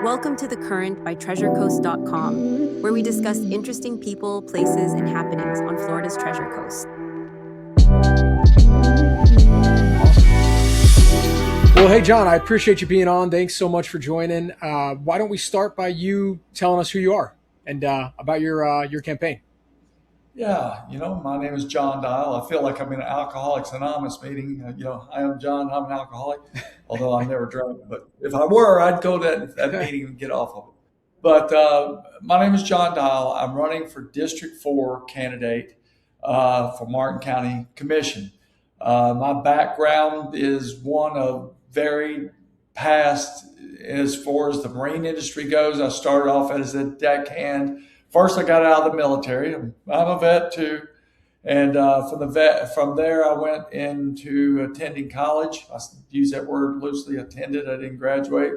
Welcome to The Current by TreasureCoast.com, where we discuss interesting people, places, and happenings on Florida's Treasure Coast. Well, hey, John, I appreciate you being on. Thanks so much for joining. Why don't we start by you telling us who you are and about your campaign? Yeah, my name is John Dial. I feel like I'm in an Alcoholics Anonymous meeting. I am John, I'm an alcoholic, although I've never drank. But if I were, I'd go to that meeting and get off of it. But my name is John Dial. I'm running for District 4 candidate for Martin County Commission. My background is one of very past as far as the marine industry goes. I started off as a deckhand. First, I got out of the military. I'm a vet too, and from there, I went into attending college. I use that word loosely. Attended. I didn't graduate,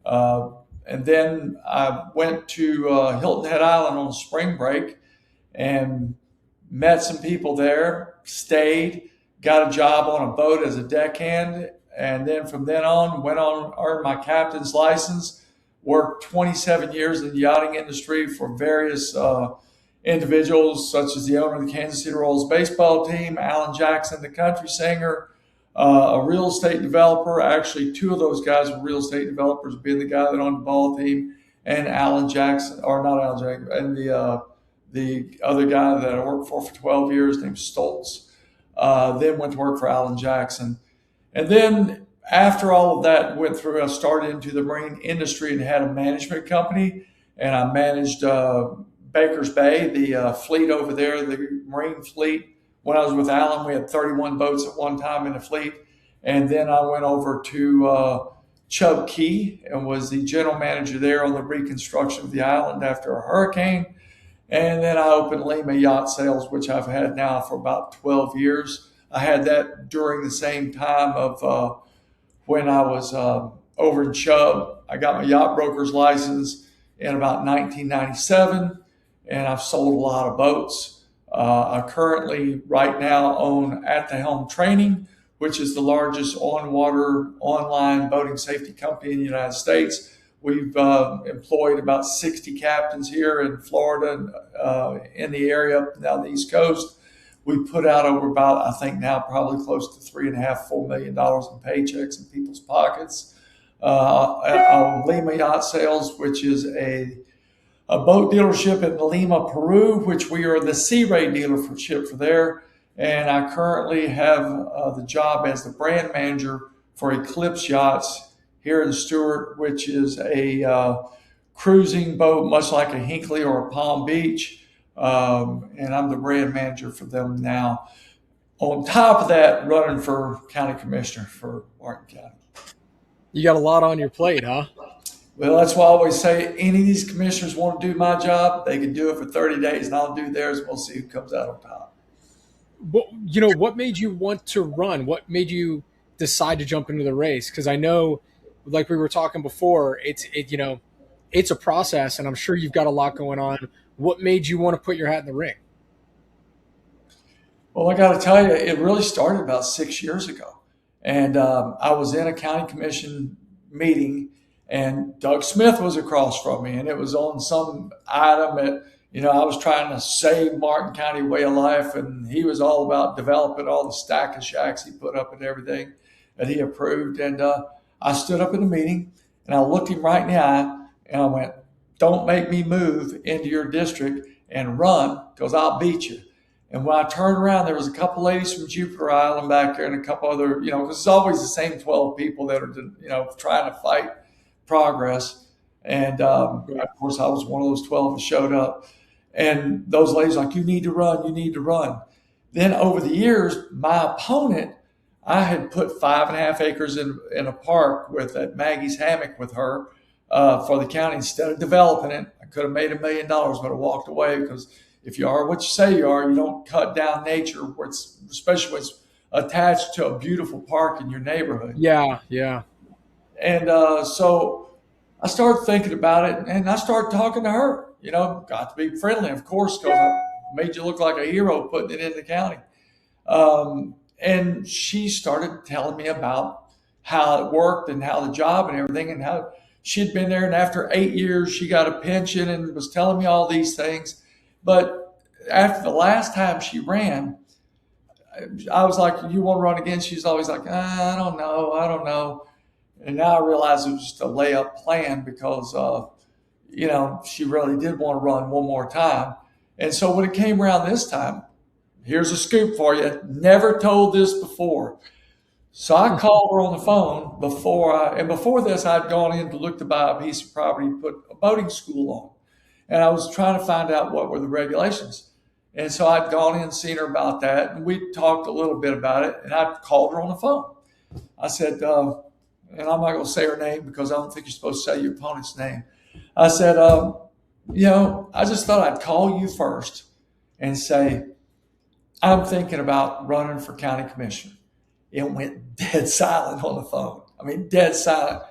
and then I went to Hilton Head Island on spring break and met some people there. Stayed, got a job on a boat as a deckhand, and then from then on, earned my captain's license. Worked 27 years in the yachting industry for various individuals, such as the owner of the Kansas City Royals baseball team, Alan Jackson, the country singer, a real estate developer. Actually, two of those guys were real estate developers, being the guy that owned the ball team, and Alan Jackson, or not Alan Jackson, and the other guy that I worked for 12 years, named Stoltz. Then went to work for Alan Jackson. And then after all of that went through, I started into the marine industry and had a management company, and I managed Baker's Bay, the fleet over there, the marine fleet. When I was with Alan, we had 31 boats at one time in the fleet. And then I went over to Chub Key and was the general manager there on the reconstruction of the island after a hurricane. And then I opened Lima Yacht Sales, which I've had now for about 12 years. I had that during the same time of when I was over in Chubb. I got my yacht broker's license in about 1997, and I've sold a lot of boats. I currently, right now, own At the Helm Training, which is the largest on-water online boating safety company in the United States. We've employed about 60 captains here in Florida, in the area up and down the East Coast. We put out over about, I think now, probably close to $3.5–4 million in paychecks in people's pockets. On Lima Yacht Sales, which is a boat dealership in Lima, Peru, which we are the Sea Ray dealership for there. And I currently have the job as the brand manager for Eclipse Yachts here in Stuart, which is a cruising boat, much like a Hinckley or a Palm Beach. And I'm the brand manager for them now. On top of that, running for county commissioner for Martin County. You got a lot on your plate, huh? Well, that's why I always say any of these commissioners want to do my job, they can do it for 30 days and I'll do theirs. We'll see who comes out on top. Well, what made you want to run? What made you decide to jump into the race? Because I know, like we were talking before, it's a process, and I'm sure you've got a lot going on. What made you want to put your hat in the ring? Well, I got to tell you, it really started about 6 years ago. And I was in a county commission meeting, and Doug Smith was across from me, and it was on some item that, I was trying to save Martin County way of life, and he was all about developing all the stack of shacks he put up and everything that he approved. And I stood up in the meeting, and I looked him right in the eye, and I went, "Don't make me move into your district and run, because I'll beat you." And when I turned around, there was a couple ladies from Jupiter Island back there and a couple other, because it's always the same 12 people that are, trying to fight progress. And, of course, I was one of those 12 that showed up. And those ladies were like, "You need to run, you need to run." Then over the years, my opponent, I had put 5.5 acres in a park at Maggie's Hammock with her, for the county. Instead of developing it, I could have made $1 million, but I walked away, because if you are what you say you are, you don't cut down nature, especially when it's attached to a beautiful park in your neighborhood. Yeah. And so I started thinking about it, and I started talking to her. Got to be friendly, of course, because I made you look like a hero putting it in the county. And she started telling me about how it worked and how the job and everything, and how she'd been there, and after 8 years, she got a pension and was telling me all these things. But after the last time she ran, I was like, "You want to run again?" She's always like, I don't know." And now I realize it was just a layup plan because, she really did want to run one more time. And so when it came around this time, here's a scoop for you. Never told this before. So I called her on the phone before this, I'd gone in to look to buy a piece of property, put a boating school on. And I was trying to find out what were the regulations. And so I'd gone in and seen her about that. And we talked a little bit about it. And I called her on the phone. I said, and I'm not going to say her name because I don't think you're supposed to say your opponent's name. I said, I just thought I'd call you first and say, I'm thinking about running for county commissioner. It went dead silent on the phone. I mean, dead silent.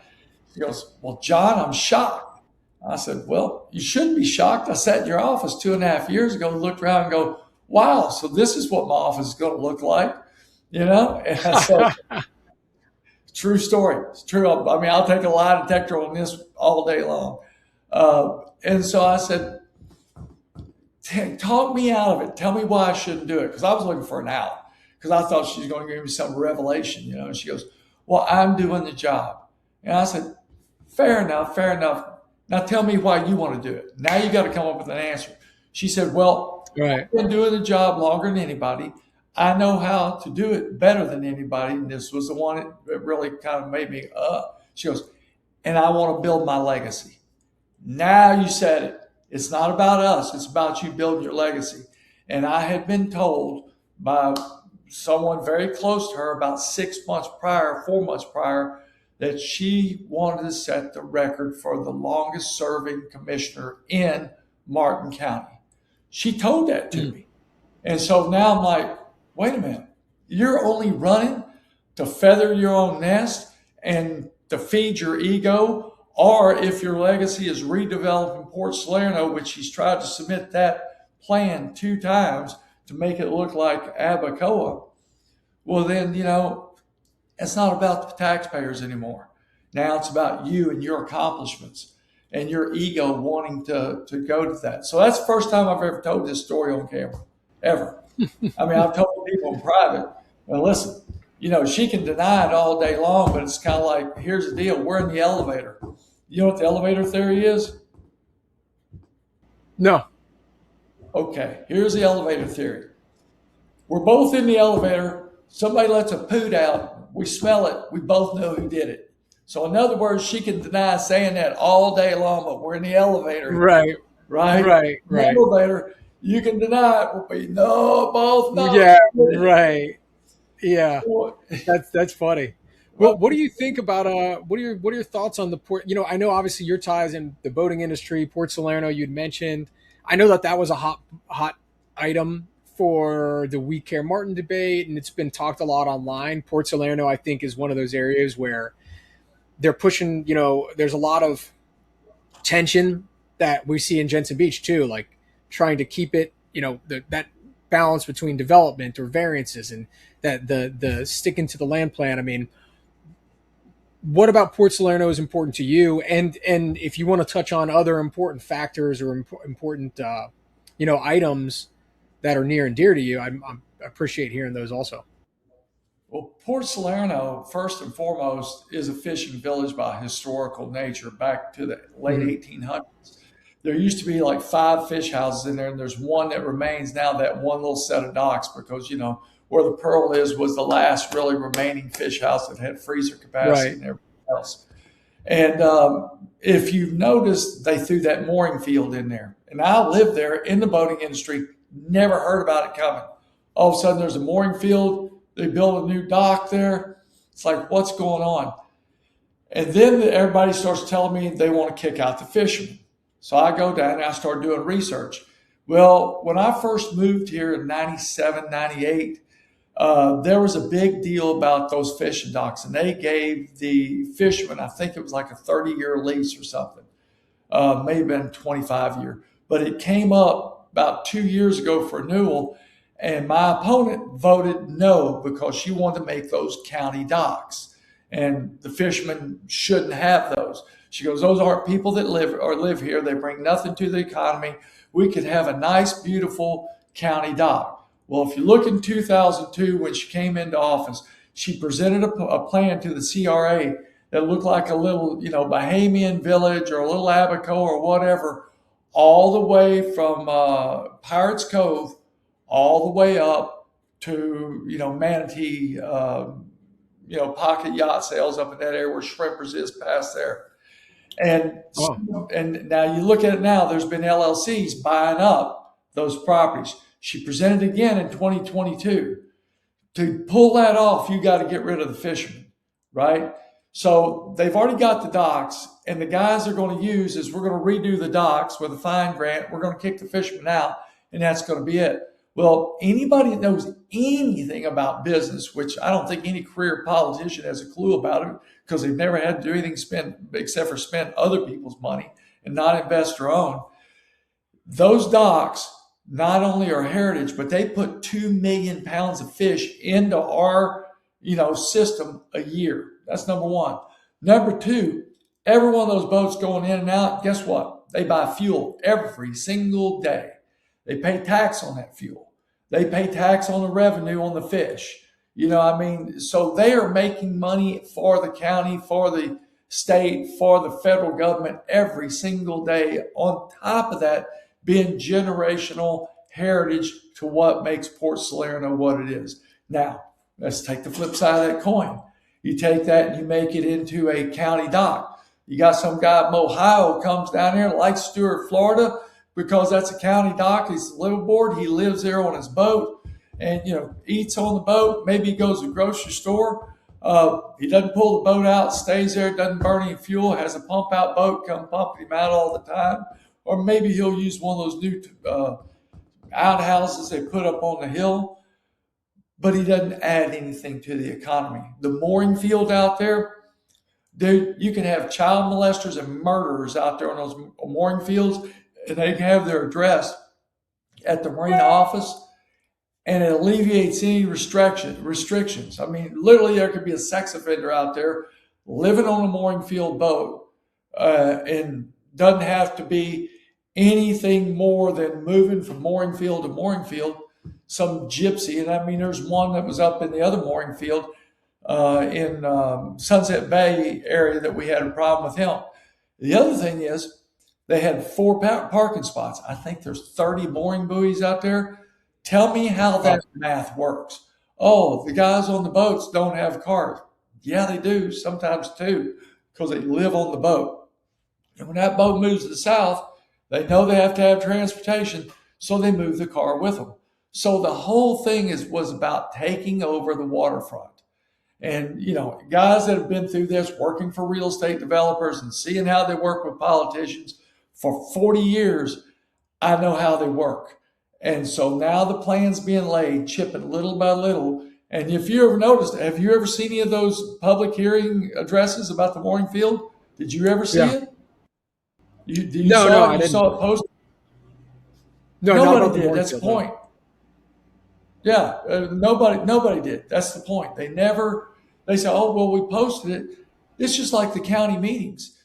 She goes, "Well, John, I'm shocked." I said, "Well, you shouldn't be shocked. I sat in your office 2.5 years ago, looked around and go, wow, so this is what my office is going to look like, And I said, true story. It's true. I mean, I'll take a lie detector on this all day long. And so I said, talk me out of it. Tell me why I shouldn't do it. Because I was looking for an out. Because I thought she was going to give me some revelation, And she goes, "Well, I'm doing the job." And I said, fair enough. Now tell me why you want to do it. Now you got to come up with an answer. She said, "Well, Right. I've been doing the job longer than anybody. I know how to do it better than anybody." And this was the one that really kind of made me, She goes, "And I want to build my legacy." Now you said it. It's not about us. It's about you building your legacy. And I had been told by someone very close to her about 4 months prior, that she wanted to set the record for the longest serving commissioner in Martin County. She told that to me. And so now I'm like, wait a minute, you're only running to feather your own nest and to feed your ego, or if your legacy is redeveloping Port Salerno, which she's tried to submit that plan 2 times to make it look like Abacoa, well then, it's not about the taxpayers anymore. Now it's about you and your accomplishments and your ego wanting to go to that. So that's the first time I've ever told this story on camera, ever. I mean, I've told people in private, well, listen, she can deny it all day long, but it's kind of like, here's the deal. We're in the elevator. You know what the elevator theory is? No. Okay, here's the elevator theory. We're both in the elevator. Somebody lets a poot out. We smell it. We both know who did it. So in other words, she can deny saying that all day long, but we're in the elevator. Right. In the elevator, you can deny it, but we know both know. Yeah, right. Yeah, that's funny. Well, what do you think about what are your thoughts on the port? I know obviously your ties in the boating industry, Port Salerno. You'd mentioned. I know that was a hot item for the We Care Martin debate, and it's been talked a lot online. Port Salerno, I think, is one of those areas where they're pushing. There's a lot of tension that we see in Jensen Beach too, like trying to keep it, that balance between development or variances and that the sticking to the land plan. I mean, what about Port Salerno is important to you? And if you want to touch on other important factors or important, items that are near and dear to you, I appreciate hearing those also. Well, Port Salerno, first and foremost, is a fishing village by historical nature back to the late 1800s. There used to be like 5 fish houses in there, and there's one that remains now, that one little set of docks, because, where the Pearl was the last really remaining fish house that had freezer capacity and everything else. And if you've noticed, they threw that mooring field in there. And I lived there in the boating industry, never heard about it coming. All of a sudden, there's a mooring field. They built a new dock there. It's like, what's going on? And then everybody starts telling me they want to kick out the fishermen. So I go down and I start doing research. Well, when I first moved here in 97, 98, there was a big deal about those fishing docks, and they gave the fishermen, I think it was like a 30-year lease or something, may have been 25-year, but it came up about 2 years ago for renewal, and my opponent voted no because she wanted to make those county docks, and the fishermen shouldn't have those. She goes, those aren't people that live here. They bring nothing to the economy. We could have a nice, beautiful county dock. Well, if you look in 2002, when she came into office, she presented a plan to the CRA that looked like a little, Bahamian village or a little Abaco or whatever, all the way from Pirates Cove, all the way up to, Manatee, pocket yacht sales up in that area where Shrimpers is past there. And and now you look at it now, there's been LLCs buying up those properties. She presented again in 2022. To pull that off, you got to get rid of the fishermen, right? So they've already got the docks, and the guys they're going to use is we're going to redo the docks with a fine grant. We're going to kick the fishermen out, and that's going to be it. Well, anybody that knows anything about business, which I don't think any career politician has a clue about it because they've never had to do anything except for spend other people's money and not invest their own. Those docks not only are heritage, but they put 2 million pounds of fish into our, system a year. That's number one. Number two, every one of those boats going in and out, guess what? They buy fuel every single day. They pay tax on that fuel. They pay tax on the revenue on the fish. So they are making money for the county, for the state, for the federal government every single day. On top of that, being generational heritage to what makes Port Salerno what it is. Now, let's take the flip side of that coin. You take that and you make it into a county dock. You got some guy from Ohio comes down here, like Stuart, Florida, because that's a county dock. He's a liveaboard. He lives there on his boat and, eats on the boat. Maybe he goes to the grocery store. He doesn't pull the boat out, stays there, doesn't burn any fuel, has a pump out boat come pumping him out all the time. Or maybe he'll use one of those new outhouses they put up on the hill, but he doesn't add anything to the economy. The mooring field out there, dude, you can have child molesters and murderers out there on those mooring fields, and they can have their address at the marina office, and it alleviates any restrictions. I mean, literally, there could be a sex offender out there living on a mooring field boat, and doesn't have to be anything more than moving from mooring field to mooring field. Some gypsy, and I mean, there's one that was up in the other mooring field in Sunset Bay area that we had a problem with him. The other thing is they had 4 parking spots. I think there's 30 mooring buoys out there. Tell me how that math works. Oh, the guys on the boats don't have cars. Yeah, they do, sometimes too, because they live on the boat. And when that boat moves to the south, they know they have to have transportation, so they move the car with them. So the whole thing was about taking over the waterfront. And, guys that have been through this, working for real estate developers and seeing how they work with politicians for 40 years, I know how they work. And so now the plan's being laid, chipping little by little. And if you ever noticed, have you ever seen any of those public hearing addresses about the mooring field? Did you ever see it? You saw it posted? No, nobody did. That's the point. Yeah, nobody did. That's the point. They say, oh, well, we posted it. It's just like the county meetings.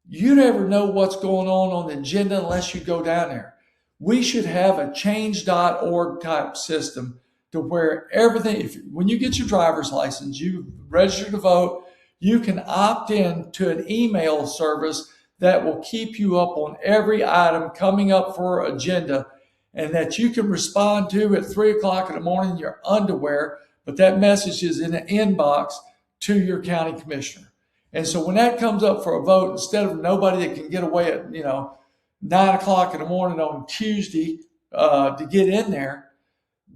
You never know what's going on the agenda unless you go down there. We should have a change.org type system to where everything, when you get your driver's license, you register to vote, you can opt in to an email service that will keep you up on every item coming up for agenda, and that you can respond to at 3:00 in the morning in your underwear, but that message is in an inbox to your county commissioner. And so when that comes up for a vote, instead of nobody that can get away at 9:00 in the morning on Tuesday to get in there,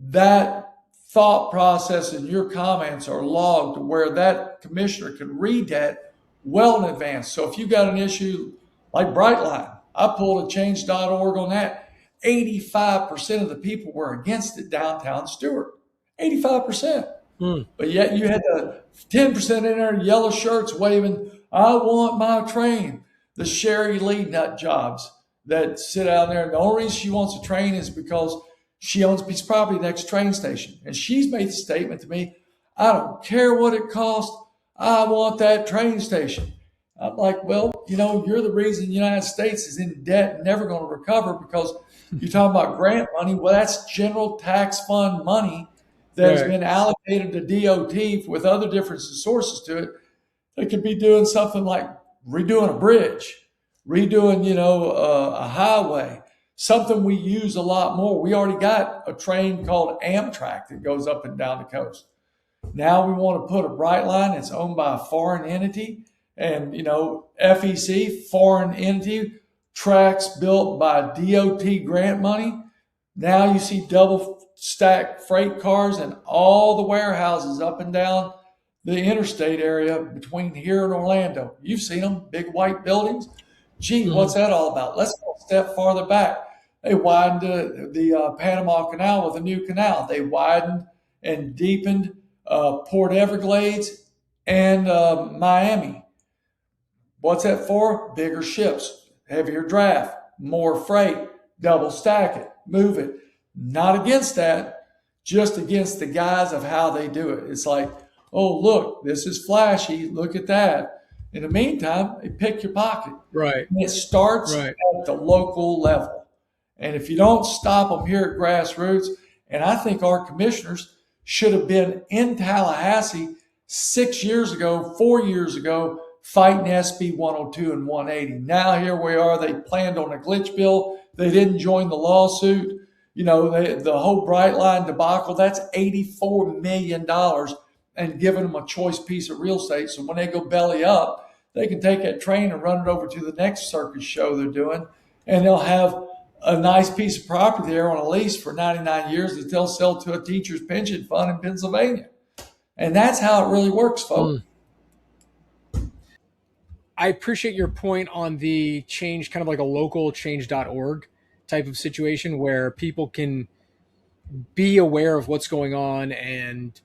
that thought process and your comments are logged where that commissioner can read that well in advance. So if you got an issue like Brightline, I pulled a change.org on that. 85% of the people were against it downtown Stewart. 85%. But yet you had the 10% in there, yellow shirts waving, I want my train. The Sherry Lee nut jobs that sit out there. And the only reason she wants a train is because she owns a piece of property next train station. And she's made the statement to me, I don't care what it costs. I want that train station. I'm like, well, you're the reason the United States is in debt and never going to recover because you're talking about grant money. Well, that's general tax fund money that has Right. been allocated to DOT with other different sources to it. They could be doing something like redoing a bridge, redoing, a highway, something we use a lot more. We already got a train called Amtrak that goes up and down the coast. Now we want to put a Brightline that's owned by a foreign entity, and FEC, foreign entity, tracks built by DOT grant money. Now you see double stacked freight cars and all the warehouses up and down the interstate area between here and Orlando. You've seen them, big white buildings. Gee, Hmm. what's that all about? Let's go a step farther back. They widened the Panama Canal with a new canal. They widened and deepened Port Everglades and Miami. What's that for? Bigger ships, heavier draft, more freight, double stack it, move it. Not against that, just against the guise of how they do it. It's like, oh, look, this is flashy. Look at that. In the meantime, they pick your pocket. Right. And it starts Right. at the local level. And if you don't stop them here at grassroots, and I think our commissioners should have been in Tallahassee 6 years ago, 4 years ago, fighting SB 102 and 180. Now here we are. They planned on a glitch bill. They didn't join the lawsuit. The whole Brightline debacle, that's $84 million and giving them a choice piece of real estate. So when they go belly up, they can take that train and run it over to the next circus show they're doing, and they'll have a nice piece of property there on a lease for 99 years that they'll sell to a teacher's pension fund in Pennsylvania. And that's how it really works, folks. I appreciate your point on the change, kind of like a local change.org type of situation where people can be aware of what's going on and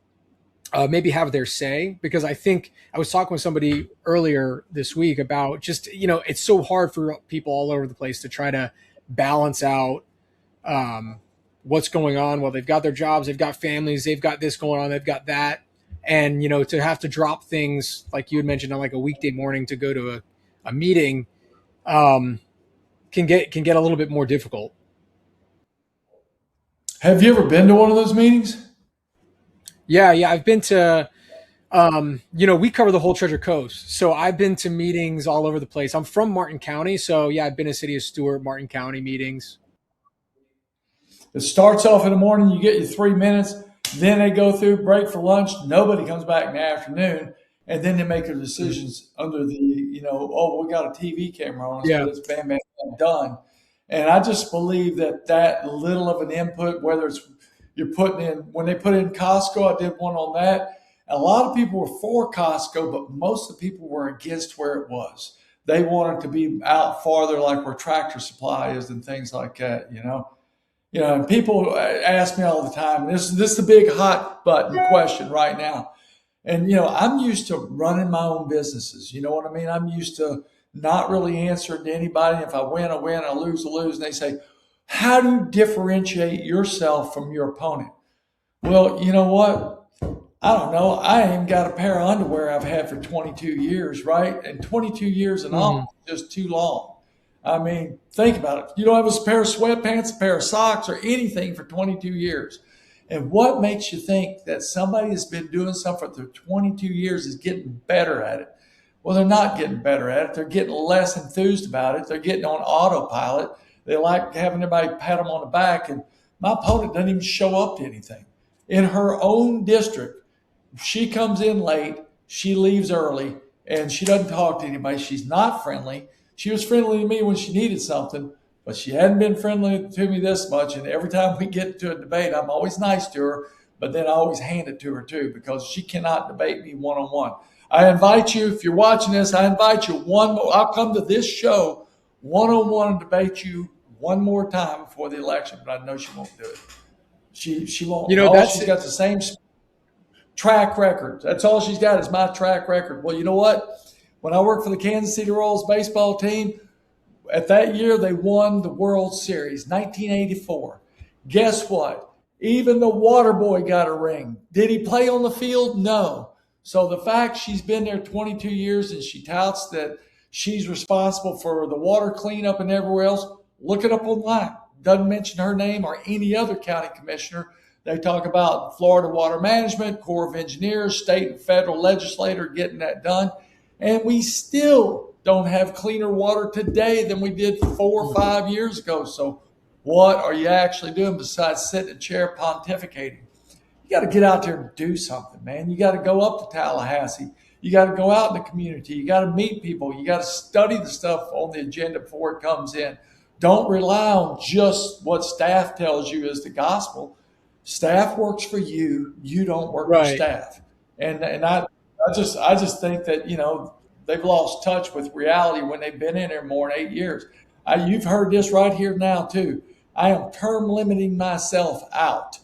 maybe have their say. Because I think I was talking with somebody earlier this week about just, it's so hard for people all over the place to try to balance out what's going on. Well, they've got their jobs, they've got families, they've got this going on, they've got that. And, to have to drop things like you had mentioned on like a weekday morning to go to a meeting can get a little bit more difficult. Have you ever been to one of those meetings? Yeah. I've been to, we cover the whole Treasure Coast. So I've been to meetings all over the place. I'm from Martin County. So yeah, I've been to City of Stewart, Martin County meetings. It starts off in the morning, you get your 3 minutes, then they go through, break for lunch, nobody comes back in the afternoon, and then they make their decisions under the, oh, we got a TV camera on us, Yeah. but it's bam, bam, bam, done. And I just believe that little of an input, whether it's you're putting in, when they put in Costco, I did one on that. A lot of people were for Costco, but most of the people were against where it was. They wanted to be out farther, like where Tractor Supply is and things like that, and people ask me all the time, this is the big hot button question right now. And, I'm used to running my own businesses. You know what I mean? I'm used to not really answering to anybody. If I win, I win. I lose, I lose. And they say, how do you differentiate yourself from your opponent? Well, you know what? I don't know. I ain't got a pair of underwear I've had for 22 years, right? And 22 years in office is just too long. I mean, think about it. You don't have a pair of sweatpants, a pair of socks, or anything for 22 years. And what makes you think that somebody that's been doing something for 22 years is getting better at it? Well, they're not getting better at it. They're getting less enthused about it. They're getting on autopilot. They like having everybody pat them on the back. And my opponent doesn't even show up to anything. In her own district, she comes in late, she leaves early, and she doesn't talk to anybody. She's not friendly. She was friendly to me when she needed something, but she hadn't been friendly to me this much. And every time we get to a debate, I'm always nice to her, but then I always hand it to her too, because she cannot debate me one-on-one. I invite you, if you're watching this, I invite you one more. I'll come to this show one-on-one and debate you one more time before the election, but I know she won't do it. She won't. She's got the same track record. That's all she's got is my track record. Well, you know what? When I worked for the Kansas City Royals baseball team, at that year they won the World Series, 1984. Guess what? Even the water boy got a ring. Did he play on the field? No. So the fact she's been there 22 years and she touts that she's responsible for the water cleanup and everywhere else, look it up online. Doesn't mention her name or any other county commissioner. They talk about Florida Water Management, Corps of Engineers, state and federal legislator getting that done. And we still don't have cleaner water today than we did 4 or 5 years ago. So what are you actually doing besides sitting in a chair pontificating? You got to get out there and do something, man. You got to go up to Tallahassee. You got to go out in the community. You got to meet people. You got to study the stuff on the agenda before it comes in. Don't rely on just what staff tells you is the gospel. Staff works for you. You don't work for staff. And I just think that, they've lost touch with reality when they've been in there more than 8 years. You've heard this right here now too. I am term limiting myself out.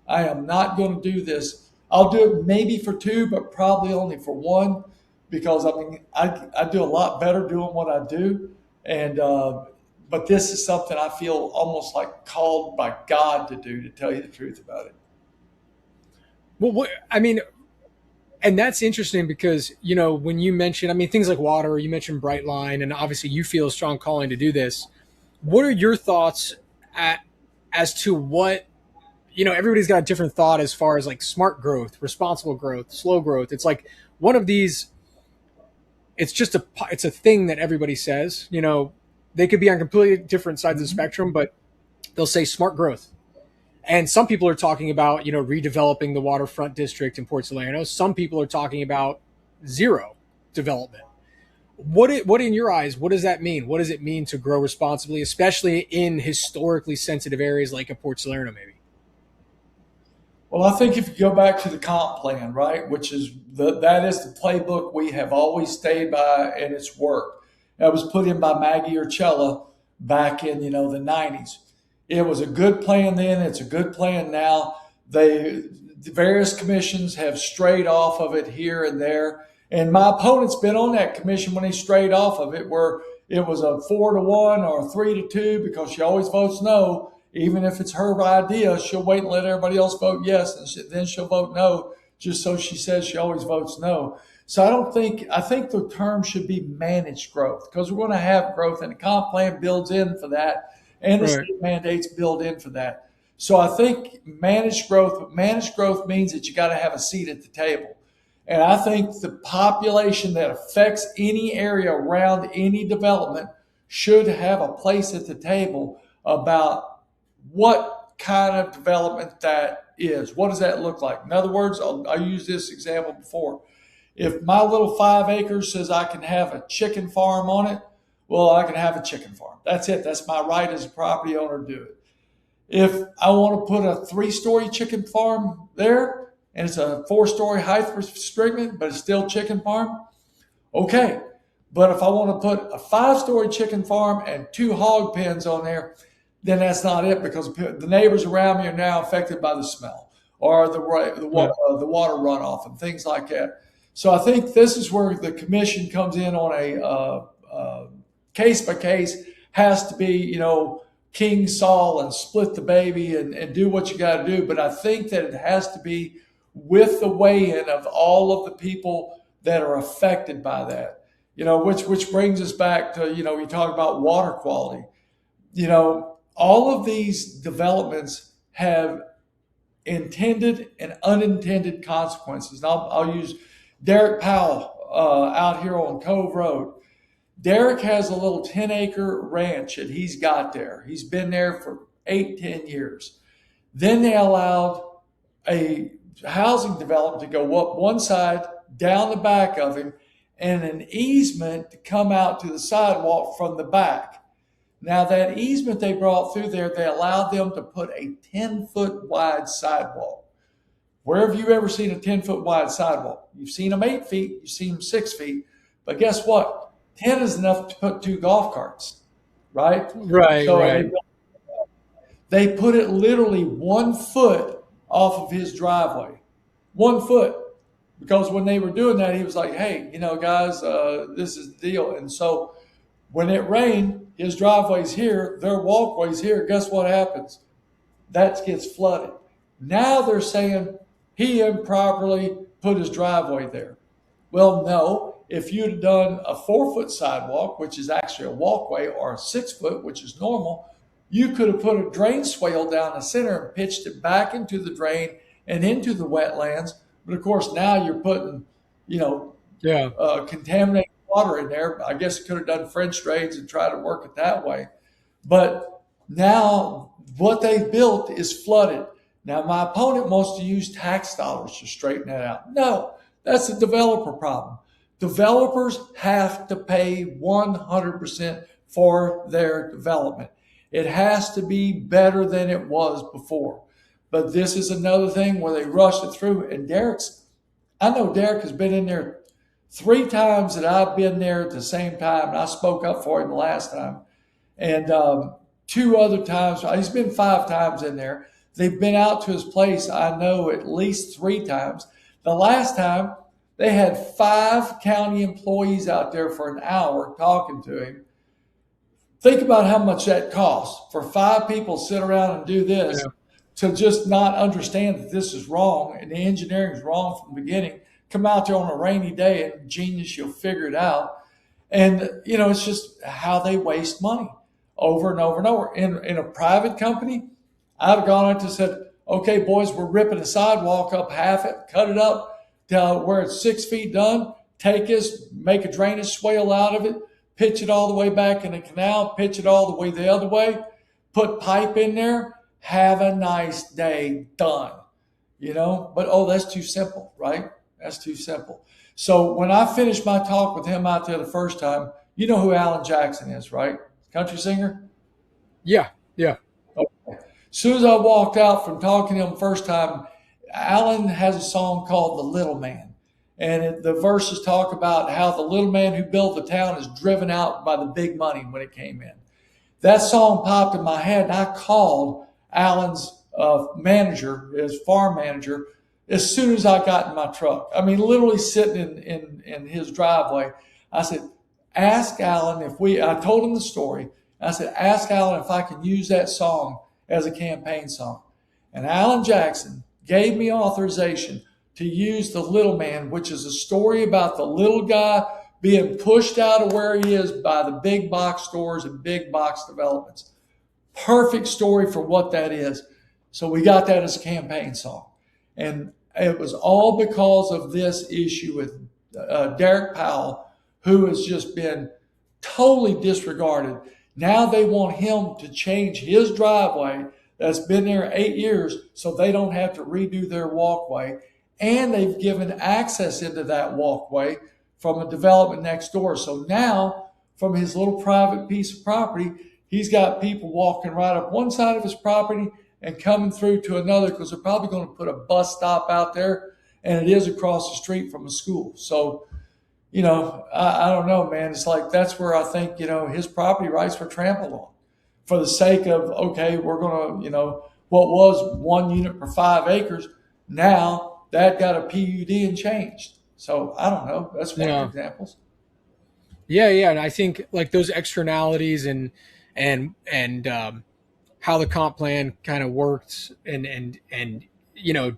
I am not going to do this. I'll do it maybe for 2, but probably only for 1, because I do a lot better doing what I do. And, but this is something I feel almost like called by God to do, to tell you the truth about it. Well, and that's interesting because, when you mention, things like water, you mentioned Brightline, and obviously you feel a strong calling to do this. What are your thoughts as to what, everybody's got a different thought as far as like smart growth, responsible growth, slow growth. It's like one of these, it's a thing that everybody says, they could be on completely different sides of the spectrum, but they'll say smart growth. And some people are talking about, redeveloping the waterfront district in Port Salerno. Some people are talking about zero development. What in your eyes, what does that mean? What does it mean to grow responsibly, especially in historically sensitive areas like a Port Salerno, maybe? Well, I think if you go back to the comp plan, right, which is that is the playbook we have always stayed by, and it's worked. That was put in by Maggie Urchella back in, the 90s. It was a good plan then. It's a good plan now. The various commissions have strayed off of it here and there. And my opponent's been on that commission when he strayed off of it, where it was a 4-1 or 3-2, because she always votes no. Even if it's her idea, she'll wait and let everybody else vote yes, and then she'll vote no, just so she says she always votes no. So I think the term should be managed growth, because we're going to have growth, and the comp plan builds in for that, and the state mandates build in for that. So I think managed growth means that you got to have a seat at the table. And I think the population that affects any area around any development should have a place at the table about what kind of development that is. What does that look like? In other words, I used this example before. If my little 5 acres says I can have a chicken farm on it, well, I can have a chicken farm. That's it. That's my right as a property owner to do it. If I want to put a 3-story chicken farm there, and it's a 4-story height restriction, but it's still chicken farm, okay. But if I want to put a 5-story chicken farm and 2 hog pens on there, then that's not it, because the neighbors around me are now affected by the smell or the water runoff and things like that. So I think this is where the commission comes in on a case by case. Has to be, King Saul and split the baby and do what you got to do. But I think that it has to be with the weigh-in of all of the people that are affected by that, which brings us back to, we talk about water quality. All of these developments have intended and unintended consequences. And I'll use Derek Powell out here on Cove Road. Derek has a little 10-acre ranch that he's got there. He's been there for 8-10 years. Then they allowed a housing development to go up one side, down the back of him, and an easement to come out to the sidewalk from the back. Now, that easement they brought through there, they allowed them to put a 10-foot wide sidewalk. Where have you ever seen a 10-foot wide sidewalk? You've seen them 8 feet, you've seen them 6 feet, but guess what? 10 is enough to put 2 golf carts, right? Right, so right. They put it literally 1 foot off of his driveway. 1 foot. Because when they were doing that, he was like, hey, guys, this is the deal. And so when it rained, his driveway's here, their walkway's here. Guess what happens? That gets flooded. Now they're saying he improperly put his driveway there. Well, no, if you'd done a 4-foot sidewalk, which is actually a walkway, or a 6-foot, which is normal, you could have put a drain swale down the center and pitched it back into the drain and into the wetlands. But of course, now you're putting, you know, Yeah. contaminated water in there. I guess it could have done French drains and tried to work it that way. But now what they built is flooded. Now, my opponent wants to use tax dollars to straighten that out. No, that's a developer problem. Developers have to pay 100% for their development. It has to be better than it was before. But this is another thing where they rushed it through. And I know Derek has been in there 3 times that I've been there at the same time. And I spoke up for him the last time. And 2 other times, he's been 5 times in there. They've been out to his place, I know, at least 3 times. The last time, they had 5 county employees out there for an hour talking to him. Think about how much that costs for 5 people to sit around and do this, to just not understand that this is wrong and the engineering is wrong from the beginning. Come out there on a rainy day and genius, you'll figure it out. And, you know, it's just how they waste money over and over and over. In a private company, I'd have gone out and said, okay, boys, we're ripping the sidewalk up half it, cut it up to where it's 6 feet done, take this, make a drainage swale out of it, pitch it all the way back in the canal, pitch it all the way the other way, put pipe in there, have a nice day, done. You know, but that's too simple, right? That's too simple. So when I finished my talk with him out there the first time, you know who Alan Jackson is, right? Country singer? Yeah. Yeah. Okay. As soon as I walked out from talking to him the first time, Alan has a song called The Little Man. And the verses talk about how the little man who built the town is driven out by the big money when it came in. That song popped in my head, and I called Alan's manager, his farm manager, as soon as I got in my truck. I mean, literally sitting in his driveway. I said, ask Alan I told him the story. I said, ask Alan if I can use that song as a campaign song. And Alan Jackson gave me authorization to use The Little Man, which is a story about the little guy being pushed out of where he is by the big box stores and big box developments. Perfect story for what that is. So we got that as a campaign song. And it was all because of this issue with Derek Powell, who has just been totally disregarded. Now they want him to change his driveway that's been there 8 years so they don't have to redo their walkway. And they've given access into that walkway from a development next door. So now, from his little private piece of property, he's got people walking right up one side of his property and coming through to another, because they're probably going to put a bus stop out there, and it is across the street from a school. So, you know, I don't know, man. It's like, that's where I think, you know, his property rights were trampled on for the sake of, okay, we're going to, you know, what was 1 unit per 5 acres, now that got a PUD and changed. So I don't know. That's one of the examples. Yeah, yeah, and I think like those externalities and how the comp plan kind of works and you know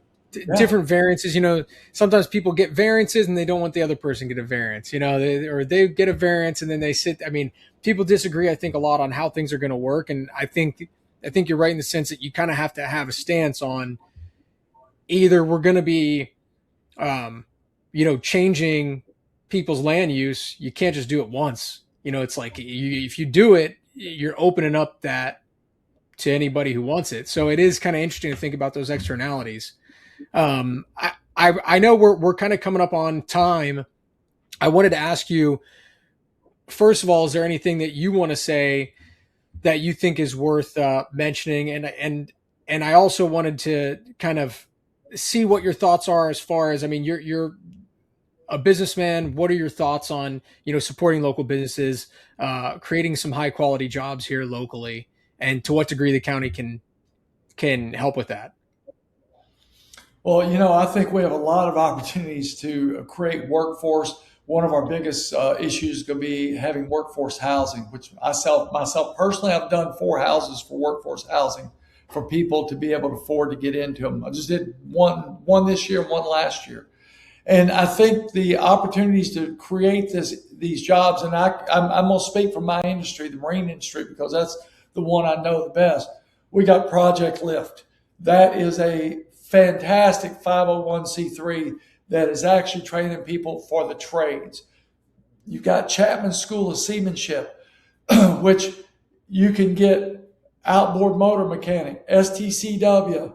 different variances. You know, sometimes people get variances and they don't want the other person to get a variance. You know, they get a variance and then they sit. I mean, people disagree, I think, a lot on how things are going to work, and I think you're right in the sense that you kind of have to have a stance on either we're going to be, you know, changing people's land use. You can't just do it once. You know, it's like if you do it, you're opening up that to anybody who wants it. So it is kind of interesting to think about those externalities. I know we're kind of coming up on time. I wanted to ask you, first of all, is there anything that you want to say that you think is worth mentioning? And I also wanted to kind of see what your thoughts are as far as, I mean, you're a businessman. What are your thoughts on, you know, supporting local businesses, creating some high quality jobs here locally, and to what degree the county can help with that? Well, you know, I think we have a lot of opportunities to create workforce. One of our biggest issues is going to be having workforce housing, which myself personally, I've done 4 houses for workforce housing for people to be able to afford to get into them. I just did one this year and one last year. And I think the opportunities to create these jobs, and I'm going to speak from my industry, the marine industry, because that's the one I know the best. We got Project Lift. That is a fantastic 501c3 that is actually training people for the trades. You've got Chapman School of Seamanship, which you can get outboard motor mechanic, STCW,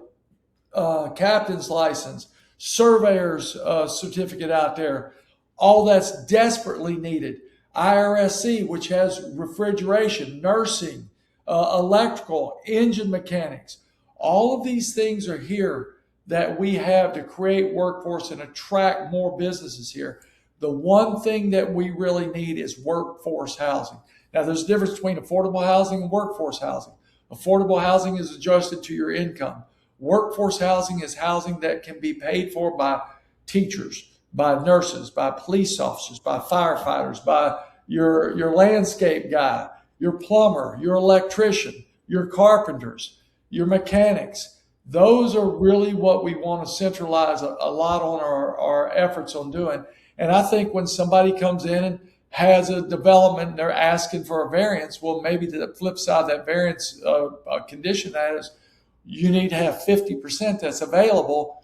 captain's license, surveyor's certificate out there. All that's desperately needed. IRSC, which has refrigeration, nursing, electrical, engine mechanics. All of these things are here that we have to create workforce and attract more businesses here. The one thing that we really need is workforce housing. Now, there's a difference between affordable housing and workforce housing. Affordable housing is adjusted to your income. Workforce housing is housing that can be paid for by teachers, by nurses, by police officers, by firefighters, by your landscape guy, your plumber, your electrician, your carpenters, your mechanics. Those are really what we want to centralize a lot on our efforts on doing. And I think when somebody comes in and has a development and they're asking for a variance, well, maybe the flip side of that variance condition that is you need to have 50% that's available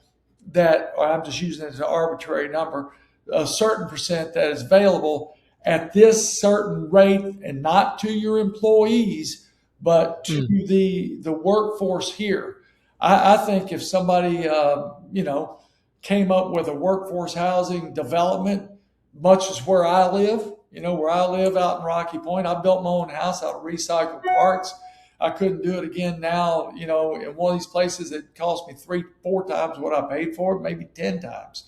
that, or I'm just using it as an arbitrary number, a certain percent that is available at this certain rate and not to your employees, but to the workforce here. I think if somebody, came up with a workforce housing development, much as where I live, out in Rocky Point, I built my own house out of recycled parts. I couldn't do it again now, in one of these places it cost me 3-4 times what I paid for it, maybe 10 times.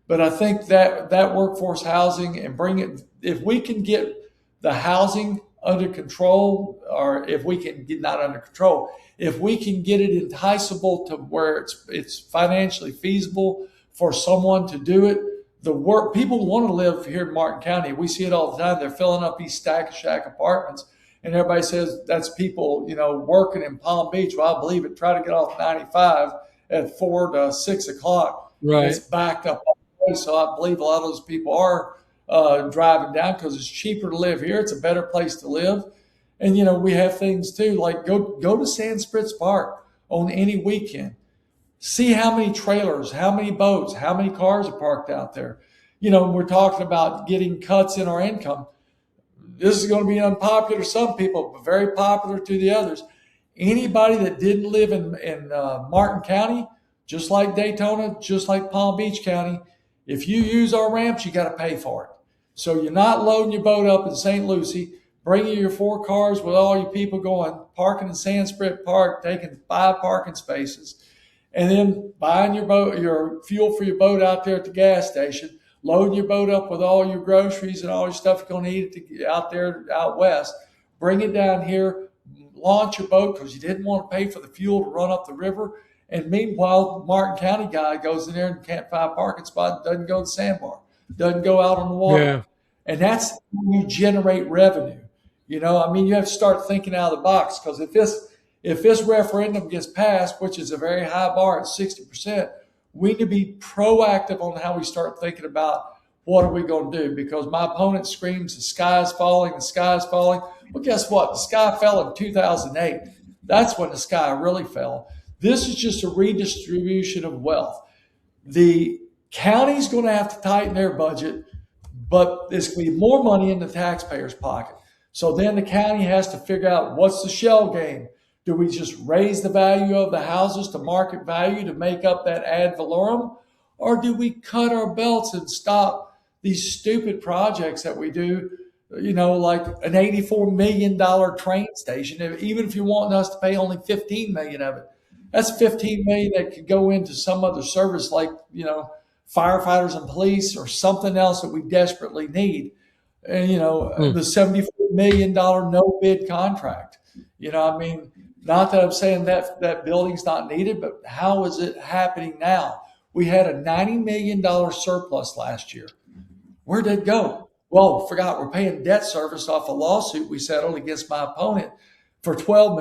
But I think that workforce housing and if we can get the housing under control, or if we can get not under control, if we can get it enticable to where it's financially feasible for someone to do it, people want to live here in Martin County. We see it all the time. They're filling up these Stack Shack apartments. And everybody says that's people, working in Palm Beach. Well, I believe it. Try to get off 95 at 4 to 6 o'clock. Right. It's backed up all the way. So I believe a lot of those people are driving down because it's cheaper to live here. It's a better place to live. And, we have things too, like go to Sand Spritz Park on any weekend. See how many trailers, how many boats, how many cars are parked out there. We're talking about getting cuts in our income. This is going to be unpopular to some people, but very popular to the others. Anybody that didn't live in Martin County, just like Daytona, just like Palm Beach County, if you use our ramps, you got to pay for it. So you're not loading your boat up in St. Lucie, bringing your 4 cars with all your people going, parking in Sand Spritz Park, taking 5 parking spaces, and then buying your fuel for your boat out there at the gas station, loading your boat up with all your groceries and all your stuff you're going to need to get out west, bring it down here, launch your boat because you didn't want to pay for the fuel to run up the river. And meanwhile, Martin County guy goes in there and can't find a parking spot, doesn't go to the sandbar, doesn't go out on the water. Yeah. And that's how you generate revenue. You have to start thinking out of the box, because if this referendum gets passed, which is a very high bar at 60%, we need to be proactive on how we start thinking about what are we going to do, because my opponent screams the sky is falling, the sky is falling. Well, guess what? The sky fell in 2008. That's when the sky really fell. This is just a redistribution of wealth. The county's going to have to tighten their budget, but there's going to be more money in the taxpayer's pocket. So then the county has to figure out, what's the shell game? Do we just raise the value of the houses to market value to make up that ad valorem? Or do we cut our belts and stop these stupid projects that we do, like an $84 million train station, even if you want us to pay only $15 million of it? That's $15 million that could go into some other service like, firefighters and police or something else that we desperately need. And, the $74 million no bid contract, not that I'm saying that building's not needed, but how is it happening now? We had a $90 million surplus last year. Where did it go? Well, forgot we're paying debt service off a lawsuit we settled against my opponent for $12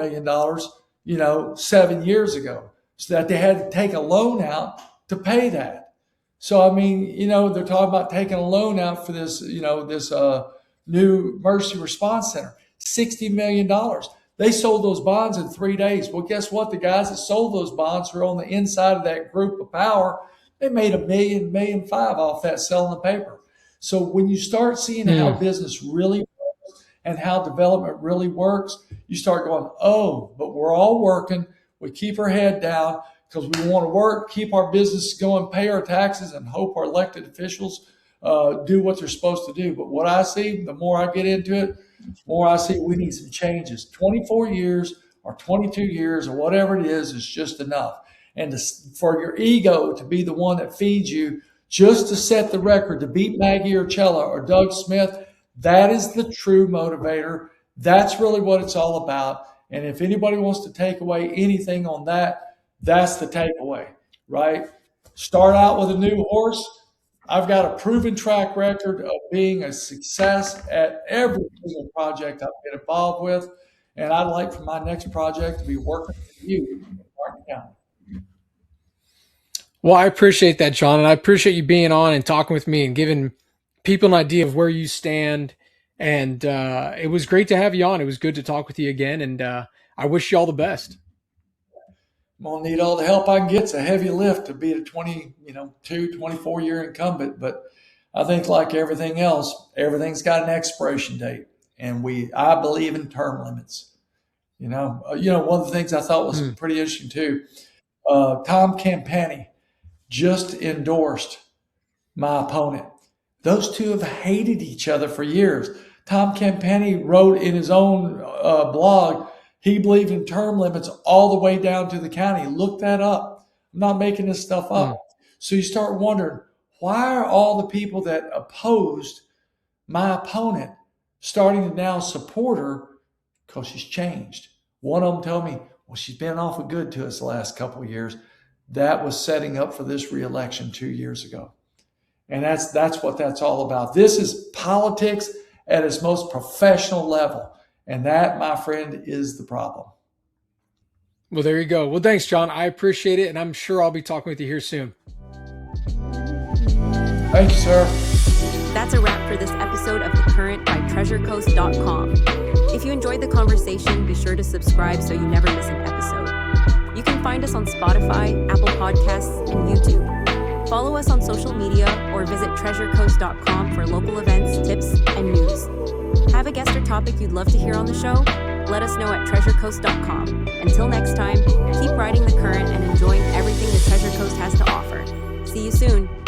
million, 7 years ago, so that they had to take a loan out to pay that. So, I mean, they're talking about taking a loan out for this, this new emergency response center, $60 million. They sold those bonds in 3 days. Well, guess what? The guys that sold those bonds were on the inside of that group of power. They made $1.5 million off that selling the paper. So when you start seeing how business really works and how development really works, you start going, oh, but we're all working. We keep our head down because we want to work, keep our business going, pay our taxes, and hope our elected officials do what they're supposed to do. But what I see, the more I get into it, the more I see we need some changes. 24 years or 22 years or whatever it is just enough. And for your ego to be the one that feeds you, just to set the record, to beat Maggie Urchella or Doug Smith, that is the true motivator. That's really what it's all about. And if anybody wants to take away anything on that, that's the takeaway, right? Start out with a new horse. I've got a proven track record of being a success at every single project I've been involved with. And I'd like for my next project to be working with you in Martin County. Well, I appreciate that, John, and I appreciate you being on and talking with me and giving people an idea of where you stand. And it was great to have you on. It was good to talk with you again, and I wish you all the best. I'm going to need all the help I can get. It's a heavy lift to be a 24-year incumbent, but I think like everything else, everything's got an expiration date, and I believe in term limits. One of the things I thought was pretty interesting too. Tom Campani just endorsed my opponent. Those two have hated each other for years. Tom Campani wrote in his own blog, he believed in term limits all the way down to the county. Look that up. I'm not making this stuff up. So you start wondering, why are all the people that opposed my opponent starting to now support her? Because she's changed. One of them told me, well, she's been awful good to us the last couple of years. That was setting up for this reelection 2 years ago. And that's what that's all about. This is politics at its most professional level. And that, my friend, is the problem. Well, there you go. Well, thanks, John. I appreciate it, and I'm sure I'll be talking with you here soon. Thank you, sir. That's a wrap for this episode of The Current by TreasureCoast.com. If you enjoyed the conversation, be sure to subscribe so you never miss an episode. You can find us on Spotify, Apple Podcasts, and YouTube. Follow us on social media or visit TreasureCoast.com for local events, tips, and news. Have a guest or topic you'd love to hear on the show? Let us know at TreasureCoast.com. Until next time, keep riding the current and enjoying everything the Treasure Coast has to offer. See you soon.